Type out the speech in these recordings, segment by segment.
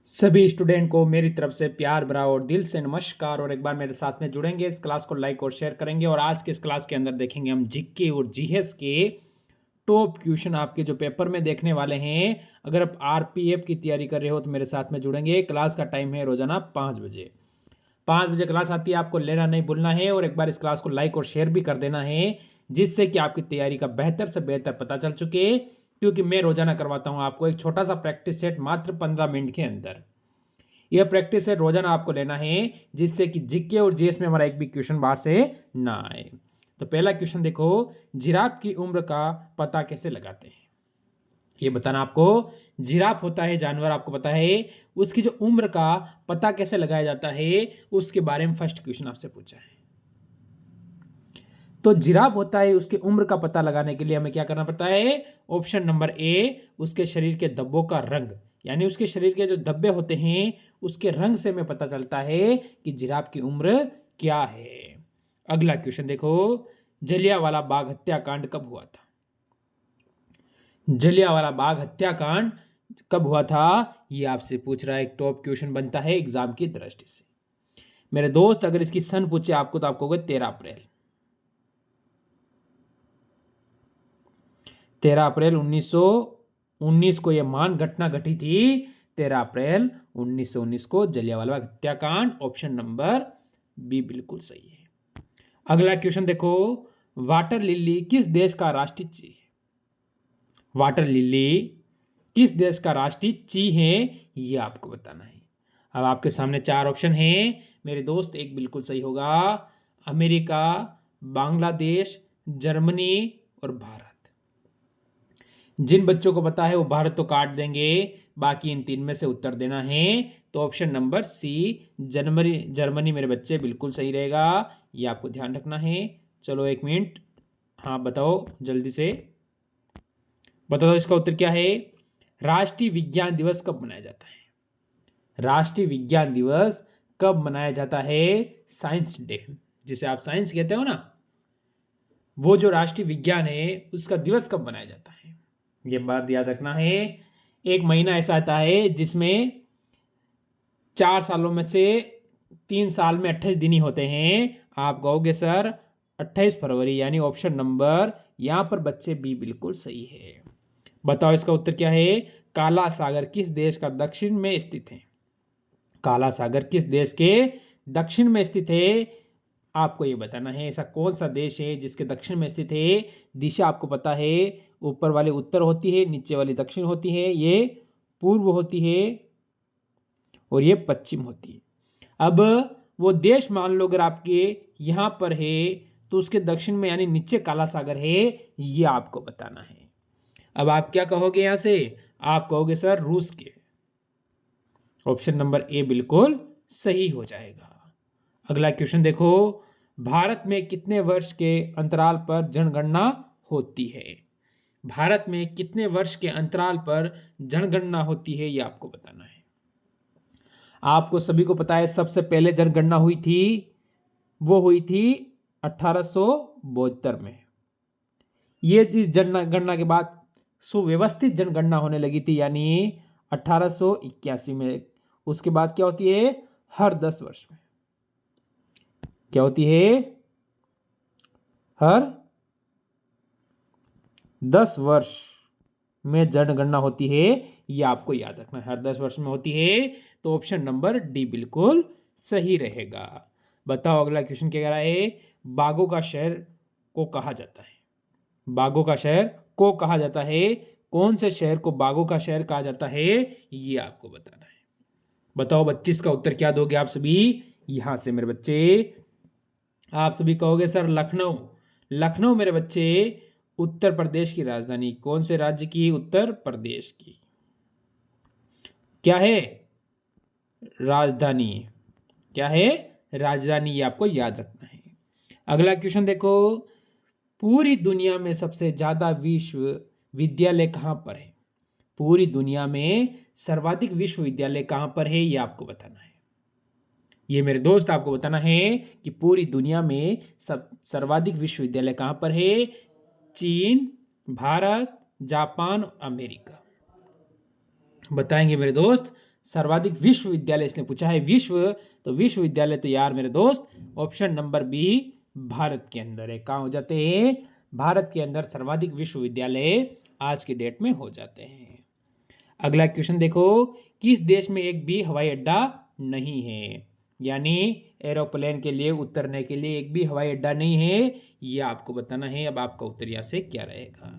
सभी स्टूडेंट को मेरी तरफ से प्यार भरा और दिल से नमस्कार। और एक बार मेरे साथ में जुड़ेंगे, इस क्लास को लाइक और शेयर करेंगे। और आज के इस क्लास के अंदर देखेंगे हम जीके और जीएस के टॉप क्वेश्चन आपके जो पेपर में देखने वाले हैं। अगर आप आरपीएफ की तैयारी कर रहे हो तो मेरे साथ में जुड़ेंगे। क्लास का टाइम है रोजाना 5 बजे। 5 बजे क्लास आती है, आपको लेना नहीं भूलना है। और एक बार इस क्लास को लाइक और शेयर भी कर देना है, जिससे कि आपकी तैयारी का बेहतर से बेहतर पता चल चुके। क्योंकि मैं रोजाना करवाता हूं आपको एक छोटा सा प्रैक्टिस सेट मात्र 15 मिनट के अंदर। यह प्रैक्टिस सेट रोजाना आपको लेना है, जिससे कि जीके और जीएस में हमारा एक भी क्वेश्चन बाहर से ना आए। तो पहला क्वेश्चन देखो, जिराफ की उम्र का पता कैसे लगाते हैं? ये बताना आपको। जिराफ होता है जानवर, आपको पता है। उसकी जो उम्र का पता कैसे लगाया जाता है, उसके बारे में फर्स्ट क्वेश्चन आपसे पूछा है। तो जिराफ होता है, उसकी उम्र का पता लगाने के लिए हमें क्या करना पड़ता है? ऑप्शन नंबर ए, उसके शरीर के धब्बों का रंग, यानी उसके शरीर के जो धब्बे होते हैं उसके रंग से हमें पता चलता है कि जिराफ की उम्र क्या है। अगला क्वेश्चन देखो, जलियांवाला बाग हत्याकांड कब हुआ था? जलियांवाला बाग हत्याकांड कब हुआ था, ये आपसे पूछ रहा है। एक टॉप क्वेश्चन बनता है एग्जाम की दृष्टि से। मेरे दोस्त, अगर इसकी सन पूछे आपको तो आपको 13 अप्रैल 1919 को यह महान घटना घटी थी। 13 अप्रैल 1919 को जलियांवाला बाग हत्याकांड। ऑप्शन नंबर बी बिल्कुल सही है। अगला क्वेश्चन देखो, वाटर लिली किस देश का राष्ट्रीय चीज है? वाटर लिली किस देश का राष्ट्रीय चीज है, ये आपको बताना है। अब आपके सामने 4 ऑप्शन हैं मेरे दोस्त, एक बिल्कुल सही होगा। अमेरिका, बांग्लादेश, जर्मनी और भारत। जिन बच्चों को पता है वो भारत तो काट देंगे, बाकी इन 3 में से उत्तर देना है। तो ऑप्शन नंबर सी, जर्मनी मेरे बच्चे बिल्कुल सही रहेगा। ये आपको ध्यान रखना है। चलो 1 मिनट, हाँ बताओ जल्दी से बता दो, इसका उत्तर क्या है? राष्ट्रीय विज्ञान दिवस कब मनाया जाता है? राष्ट्रीय विज्ञान दिवस कब मनाया जाता है? साइंस डे, जिसे आप साइंस कहते हो ना, वो जो राष्ट्रीय विज्ञान है उसका दिवस कब मनाया जाता है, ये बात याद रखना है। एक महीना ऐसा आता है जिसमें 4 सालों में से 3 साल में 28 दिन ही होते हैं। आप कहोगे सर 28 फरवरी, यानी ऑप्शन नंबर यहां पर बच्चे बी बिल्कुल सही है। बताओ इसका उत्तर क्या है? काला सागर किस देश का दक्षिण में स्थित है? काला सागर किस देश के दक्षिण में स्थित है, आपको ये बताना है। ऐसा कौन सा देश है जिसके दक्षिण में स्थित है? दिशा आपको पता है, ऊपर वाली उत्तर होती है, नीचे वाली दक्षिण होती है, ये पूर्व होती है और ये पश्चिम होती है। अब वो देश मान लो अगर आपके यहां पर है तो उसके दक्षिण में यानी नीचे काला सागर है, ये आपको बताना है। अब आप क्या कहोगे यहां से? आप कहोगे सर रूस के। ऑप्शन नंबर ए बिल्कुल सही हो जाएगा। अगला क्वेश्चन देखो, भारत में कितने वर्ष के अंतराल पर जनगणना होती है? भारत में कितने वर्ष के अंतराल पर जनगणना होती है, ये आपको बताना है। आपको सभी को पता है सबसे पहले जनगणना हुई थी, वो हुई थी 1872 में। ये जनगणना के बाद सुव्यवस्थित जनगणना होने लगी थी, यानी 1881 में। उसके बाद क्या होती है? हर 10 वर्ष में। क्या होती है? हर 10 वर्ष में जनगणना होती है, ये आपको याद रखना है। हर 10 वर्ष में होती है, तो ऑप्शन नंबर डी बिल्कुल सही रहेगा। बताओ अगला क्वेश्चन क्या कह रहा है? बाघों का शहर को कहा जाता है? बाघों का शहर को कहा जाता है, कौन से शहर को बाघों का शहर कहा जाता है, ये आपको बताना है। बताओ 32 का उत्तर क्या दोगे आप सभी? यहां से मेरे बच्चे आप सभी कहोगे सर लखनऊ। लखनऊ मेरे बच्चे उत्तर प्रदेश की राजधानी। कौन से राज्य की? उत्तर प्रदेश की। क्या है? राजधानी। क्या है? राजधानी, ये आपको याद रखना है। अगला क्वेश्चन देखो, पूरी दुनिया में सबसे ज्यादा विश्वविद्यालय कहां पर है? पूरी दुनिया में सर्वाधिक विश्वविद्यालय कहां पर है, ये आपको बताना है। ये मेरे दोस्त आपको बताना है कि पूरी दुनिया में सर्वाधिक विश्वविद्यालय कहां पर है। चीन, भारत, जापान, अमेरिका। बताएंगे मेरे दोस्त सर्वाधिक विश्वविद्यालय इसने पूछा है, विश्व, तो विश्वविद्यालय तो यार मेरे दोस्त ऑप्शन नंबर बी भारत के अंदर है। कहाँ हो जाते हैं? भारत के अंदर सर्वाधिक विश्वविद्यालय आज की डेट में हो जाते हैं। अगला क्वेश्चन देखो, किस देश में एक भी हवाई अड्डा नहीं है? यानी एरोप्लेन के लिए उतरने के लिए एक भी हवाई अड्डा नहीं है, ये आपको बताना है। अब आपका उत्तर यहाँ से क्या रहेगा?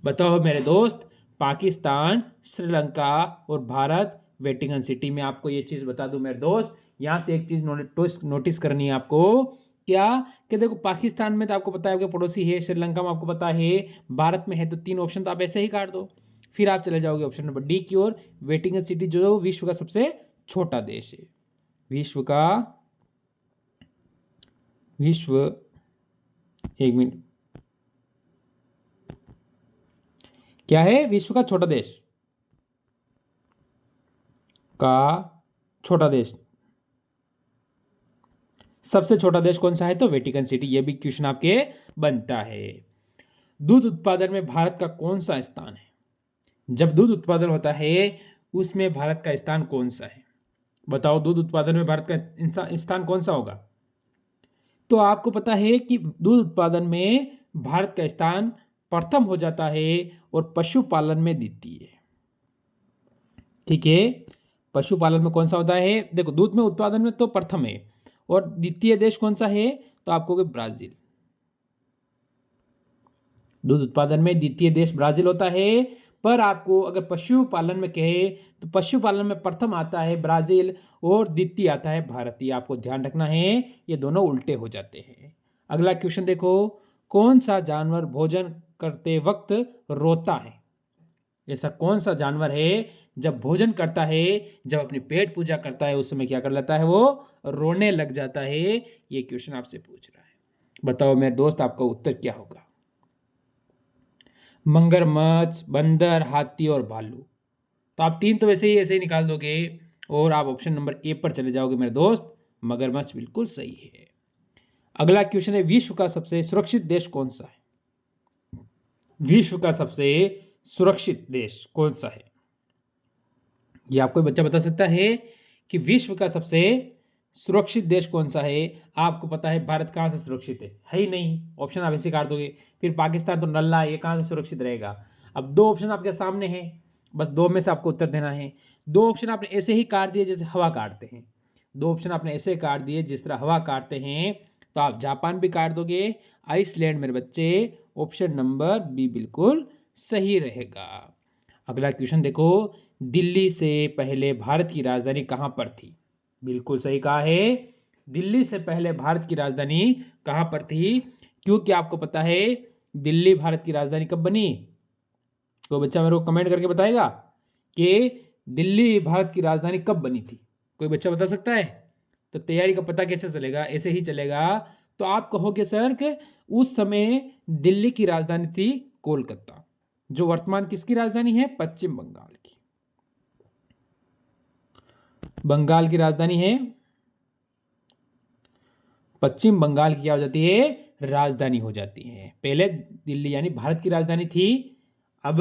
बताओ मेरे दोस्त। पाकिस्तान, श्रीलंका और भारत, वेटिकन सिटी में आपको ये चीज़ बता दूं मेरे दोस्त, यहाँ से एक चीज़ नोटिस करनी है आपको। क्या कि देखो, पाकिस्तान में तो आपको पता है आपके पड़ोसी है, श्रीलंका में आपको पता है, भारत में है, तो 3 ऑप्शन तो आप ऐसे ही काट दो। फिर आप चले जाओगे ऑप्शन नंबर डी की ओर, वेटिकन सिटी, जो विश्व का सबसे छोटा देश है। एक मिनट, क्या है? विश्व का छोटा देश सबसे छोटा देश कौन सा है? तो वेटिकन सिटी। ये भी क्वेश्चन आपके बनता है। दूध उत्पादन में भारत का कौन सा स्थान है? जब दूध उत्पादन होता है उसमें भारत का स्थान कौन सा है? बताओ, दूध उत्पादन में भारत का स्थान कौन सा होगा? तो आपको पता है कि दूध उत्पादन में भारत का स्थान प्रथम हो जाता है और पशुपालन में द्वितीय। ठीक है, पशुपालन में कौन सा होता है? देखो, दूध में उत्पादन में तो प्रथम है, और द्वितीय देश कौन सा है? तो आपको ब्राजील। दूध उत्पादन में द्वितीय देश ब्राजील होता है, पर आपको अगर पशुपालन में कहे तो पशुपालन में प्रथम आता है ब्राजील और द्वितीय आता है भारत। ये आपको ध्यान रखना है, ये दोनों उल्टे हो जाते हैं। अगला क्वेश्चन देखो, कौन सा जानवर भोजन करते वक्त रोता है? ऐसा कौन सा जानवर है जब भोजन करता है, जब अपनी पेट पूजा करता है, उस समय क्या कर लेता है? वो रोने लग जाता है। ये क्वेश्चन आपसे पूछ रहा है। बताओ मेरे दोस्त, आपका उत्तर क्या होगा? मगरमच्छ, बंदर, हाथी और भालू। तो आप 3 तो वैसे ही निकाल दोगे और आप ऑप्शन नंबर ए पर चले जाओगे मेरे दोस्त। मगरमच्छ बिल्कुल सही है। अगला क्वेश्चन है, विश्व का सबसे सुरक्षित देश कौन सा है? विश्व का सबसे सुरक्षित देश कौन सा है? ये आपको बच्चा बता सकता है कि विश्व का सबसे सुरक्षित देश कौन सा है? आपको पता है भारत कहाँ से सुरक्षित है ही नहीं, ऑप्शन आप ऐसे काट दोगे। फिर पाकिस्तान तो नल्ला है, ये कहाँ से सुरक्षित रहेगा? अब 2 ऑप्शन आपके सामने हैं, बस 2 में से आपको उत्तर देना है। 2 ऑप्शन आपने ऐसे ही काट दिए जैसे हवा काटते हैं। 2 ऑप्शन आपने ऐसे काट दिए जिस तरह हवा काटते हैं, तो आप जापान भी काट दोगे, आइसलैंड मेरे बच्चे। ऑप्शन नंबर बी बिल्कुल सही रहेगा। अगला क्वेश्चन देखो, दिल्ली से पहले भारत की राजधानी कहाँ पर थी? बिल्कुल सही कहा है, दिल्ली से पहले भारत की राजधानी कहाँ पर थी? क्योंकि आपको पता है दिल्ली भारत की राजधानी कब बनी? तो बच्चा मेरे को कमेंट करके बताएगा कि दिल्ली भारत की राजधानी कब बनी थी? कोई बच्चा बता सकता है? तो तैयारी का पता कैसे चलेगा? ऐसे ही चलेगा। तो आप कहोगे सर कि उस समय दिल्ली की राजधानी थी कोलकाता, जो वर्तमान किसकी राजधानी है? पश्चिम बंगाल की। बंगाल की राजधानी है, पश्चिम बंगाल की क्या हो जाती है? राजधानी हो जाती है। पहले दिल्ली यानी भारत की राजधानी थी, अब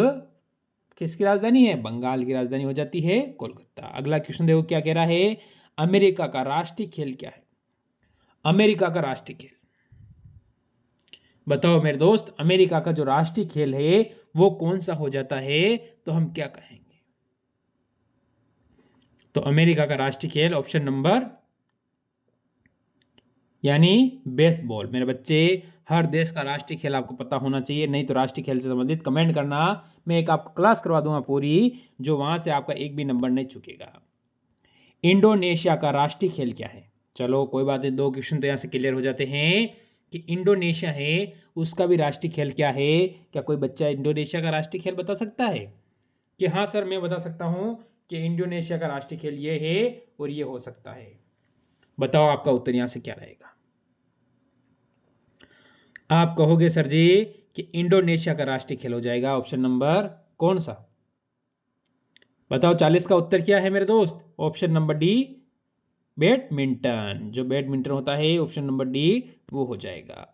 किसकी राजधानी है? बंगाल की राजधानी हो जाती है कोलकाता। अगला क्वेश्चन देखो क्या कह रहा है, अमेरिका का राष्ट्रीय खेल क्या है? अमेरिका का राष्ट्रीय खेल बताओ मेरे दोस्त, अमेरिका का जो राष्ट्रीय खेल है वो कौन सा हो जाता है? तो हम क्या कहेंगे? तो अमेरिका का राष्ट्रीय खेल ऑप्शन नंबर यानी बेसबॉल। मेरे बच्चे, हर देश का राष्ट्रीय खेल आपको पता होना चाहिए, नहीं तो राष्ट्रीय खेल से संबंधित कमेंट करना, मैं एक आपको क्लास करवा दूंगा पूरी, जो वहां से आपका एक भी नंबर नहीं चुकेगा। इंडोनेशिया का राष्ट्रीय खेल क्या है? चलो कोई बात नहीं, 2 क्वेश्चन तो यहाँ से क्लियर हो जाते हैं कि इंडोनेशिया है उसका भी राष्ट्रीय खेल क्या है। क्या कोई बच्चा इंडोनेशिया का राष्ट्रीय खेल बता सकता है? कि हाँ सर मैं बता सकता हूँ कि इंडोनेशिया का राष्ट्रीय खेल ये है और ये हो सकता है। बताओ आपका उत्तर यहाँ से क्या रहेगा? आप कहोगे सर जी कि इंडोनेशिया का राष्ट्रीय खेल हो जाएगा ऑप्शन नंबर कौन सा? बताओ 40 का उत्तर क्या है मेरे दोस्त? Option number D, badminton. जो बैडमिंटन होता है ऑप्शन नंबर डी वो हो जाएगा।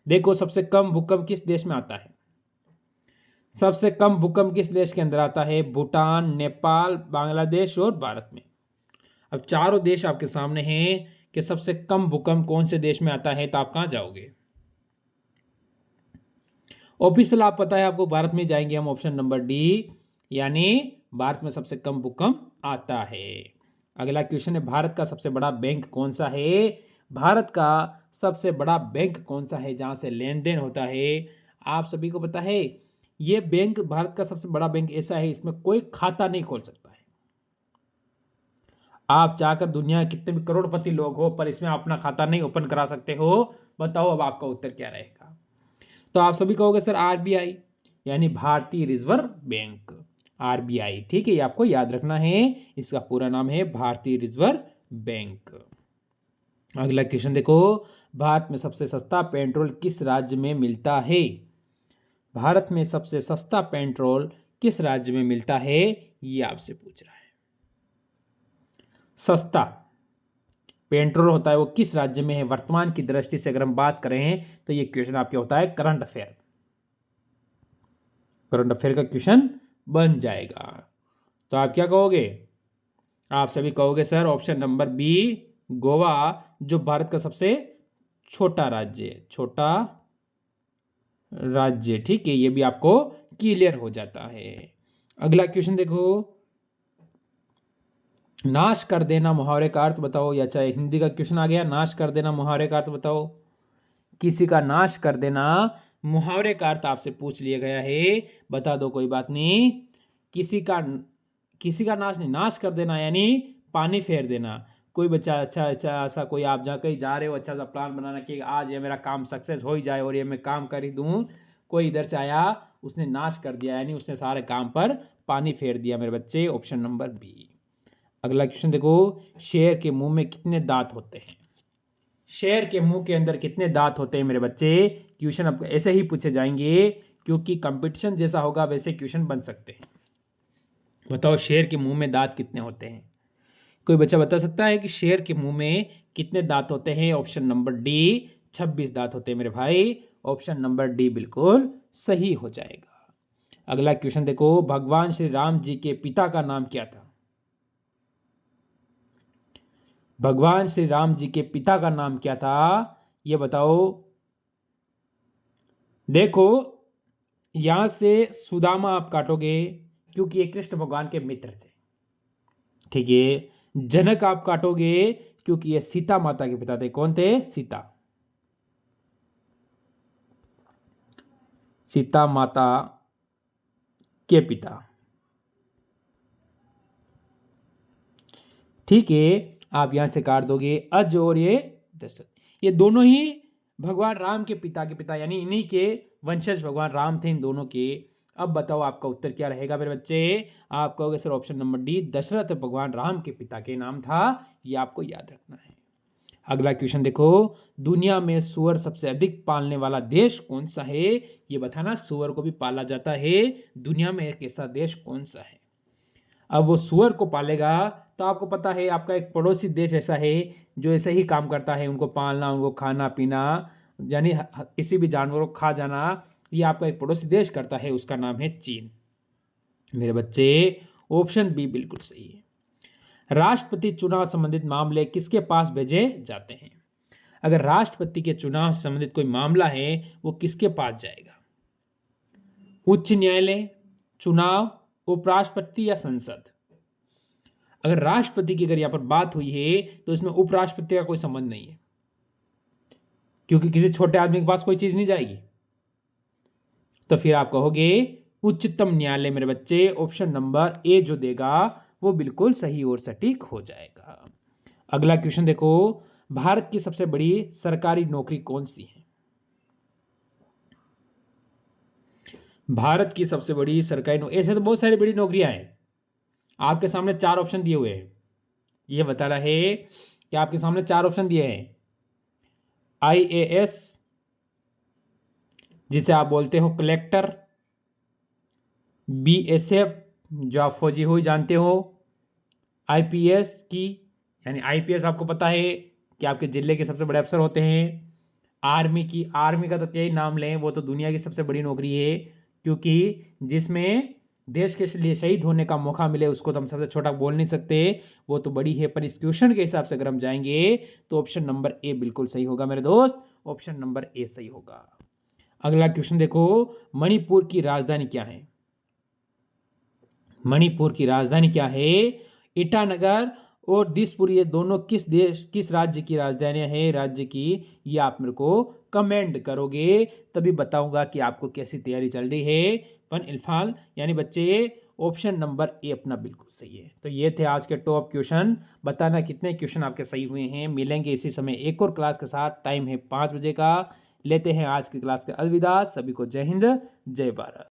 देखो, सबसे कम भूकंप किस देश में आता है? सबसे कम भूकंप किस देश के अंदर आता है? भूटान, नेपाल, बांग्लादेश और भारत में। अब चारों देश आपके सामने हैं कि सबसे कम भूकंप कौन से देश में आता है, तो आप कहां जाओगे? ऑफिशियल आप पता है आपको, भारत में जाएंगे हम, ऑप्शन नंबर डी, यानी भारत में सबसे कम भूकंप आता है। अगला क्वेश्चन है, भारत का सबसे बड़ा बैंक कौन सा है? भारत का सबसे बड़ा बैंक कौन सा है जहां से लेन देन होता है? आप सभी को पता है ये बैंक, भारत का सबसे बड़ा बैंक ऐसा है इसमें कोई खाता नहीं खोल सकता है। आप चाहकर दुनिया के कितने भी करोड़पति लोग हो पर इसमें अपना खाता नहीं ओपन करा सकते हो। बताओ अब आपका उत्तर क्या रहेगा? तो आप सभी कहोगे सर आरबीआई, यानी भारतीय रिजर्व बैंक, आरबीआई। ठीक है, ये आपको याद रखना है, इसका पूरा नाम है भारतीय रिजर्व बैंक। अगला क्वेश्चन देखो, भारत में सबसे सस्ता पेट्रोल किस राज्य में मिलता है? भारत में सबसे सस्ता पेट्रोल किस राज्य में मिलता है, ये आपसे पूछ रहा है। सस्ता पेट्रोल होता है वो किस राज्य में है वर्तमान की दृष्टि से? अगर हम बात करें तो ये क्वेश्चन आपके होता है करंट अफेयर, करंट अफेयर का क्वेश्चन बन जाएगा। तो आप क्या कहोगे? आप सभी कहोगे sir option number B, Goa, जो भारत का सबसे छोटा राज्य है, छोटा राज्य। ठीक है, ये भी आपको क्लियर हो जाता है। अगला क्वेश्चन देखो, नाश कर देना मुहावरे का अर्थ बताओ, या चाहे हिंदी का क्वेश्चन आ गया, नाश कर देना मुहावरे का अर्थ बताओ। किसी का नाश कर देना मुहावरे का अर्थ आपसे पूछ लिया गया है, बता दो, कोई बात नहीं। किसी का नाश नहीं, नाश कर देना यानी पानी फेर देना। कोई बच्चा अच्छा ऐसा कोई, आप जहाँ कहीं जा रहे हो, अच्छा सा प्लान बनाना कि आज ये मेरा काम सक्सेस हो ही जाए और ये मैं काम कर ही दूँ, कोई इधर से आया उसने नाश कर दिया, यानी उसने सारे काम पर पानी फेर दिया मेरे बच्चे, ऑप्शन नंबर बी। अगला क्वेश्चन देखो, शेर के मुंह में कितने दांत होते हैं? शेर के मुंह के अंदर कितने दांत होते हैं मेरे बच्चे? क्वेश्चन अब ऐसे ही पूछे जाएंगे, क्योंकि कंपटीशन जैसा होगा वैसे क्वेश्चन बन सकते हैं। बताओ शेर के मुंह में दांत कितने होते हैं? कोई बच्चा बता सकता है कि शेर के मुंह में कितने दांत होते हैं? ऑप्शन नंबर डी, 26 दांत होते हैं मेरे भाई, ऑप्शन नंबर डी बिल्कुल सही हो जाएगा। अगला क्वेश्चन देखो, भगवान श्री राम जी के पिता का नाम क्या था? भगवान श्री राम जी के पिता का नाम क्या था, ये बताओ। देखो यहां से सुदामा आप काटोगे क्योंकि ये कृष्ण भगवान के मित्र थे। ठीक है, जनक आप काटोगे क्योंकि ये सीता माता के पिता थे। कौन थे? सीता, सीता माता के पिता। ठीक है, आप यहां से काट दोगे अज और ये दशरथ, ये दोनों ही भगवान राम के पिता यानी इन्हीं के वंशज भगवान राम थे इन दोनों के। अब बताओ आपका उत्तर क्या रहेगा मेरे बच्चे? आप कहोगे sir option number D, Dashrath भगवान राम के पिता के नाम था, ये आपको याद रखना है। अगला क्वेश्चन देखो, दुनिया में सुअर सबसे अधिक पालने वाला देश कौन सा है? ये बताना, सुअर को भी पाला जाता है, दुनिया में एक ऐसा देश कौन सा है? अब वो सुअर को पालेगा तो आपको पता है आपका एक पड़ोसी देश ऐसा है जो ऐसे ही काम करता है, उनको पालना, उनको खाना पीना, यानी किसी भी जानवर को खा जाना, ये आपका एक पड़ोसी देश करता है, उसका नाम है चीन। मेरे बच्चे ऑप्शन बी बिल्कुल सही है। राष्ट्रपति चुनाव संबंधित मामले किसके पास भेजे जाते हैं? अगर राष्ट्रपति के चुनाव से संबंधित कोई मामला है वो किसके पास जाएगा? उच्च न्यायालय, चुनाव, उपराष्ट्रपति या संसद? अगर राष्ट्रपति की अगर यहां पर बात हुई है तो इसमें उपराष्ट्रपति का कोई संबंध नहीं है, क्योंकि किसी छोटे आदमी के पास कोई चीज नहीं जाएगी। तो फिर आप कहोगे उच्चतम न्यायालय मेरे बच्चे, ऑप्शन नंबर ए जो देगा वो बिल्कुल सही और सटीक हो जाएगा। अगला क्वेश्चन देखो, भारत की सबसे बड़ी सरकारी नौकरी कौन सी है? भारत की सबसे बड़ी सरकारी नौकरी, ऐसे तो बहुत सारी बड़ी नौकरियां हैं, आपके सामने 4 ऑप्शन दिए हुए हैं। ये बता रहा है कि आपके सामने 4 ऑप्शन दिए हैं। IAS जिसे आप बोलते हो कलेक्टर, BSF जो आप फौजी हो जानते हो, IPS की यानी IPS आपको पता है कि आपके जिले के सबसे बड़े अफसर होते हैं, आर्मी की, आर्मी का तो क्या ही नाम लें, वो तो दुनिया की सबसे बड़ी नौकरी है, क्योंकि जिसमें देश के लिए शहीद होने का मौका मिले उसको तो हम सबसे छोटा बोल नहीं सकते, वो तो बड़ी है। पर इस क्वेश्चन के हिसाब से अगर हम जाएंगे तो ऑप्शन नंबर ए बिल्कुल सही होगा मेरे दोस्त, ऑप्शन नंबर ए सही होगा। अगला क्वेश्चन देखो, मणिपुर की राजधानी क्या है? मणिपुर की राजधानी क्या है? ईटानगर और दिसपुर ये दोनों किस राज्य की राजधानियां हैं? राज्य की ये आप मेरे को कमेंट करोगे तभी बताऊंगा कि आपको कैसी तैयारी चल रही है। पर इल्फाल यानी बच्चे ऑप्शन नंबर ए अपना बिल्कुल सही है। तो ये थे आज के टॉप क्वेश्चन। बताना कितने क्वेश्चन आपके सही हुए हैं। मिलेंगे इसी समय एक और क्लास के साथ, टाइम है 5 बजे का। लेते हैं आज की क्लास के अलविदा। सभी को जय हिंद, जय भारत।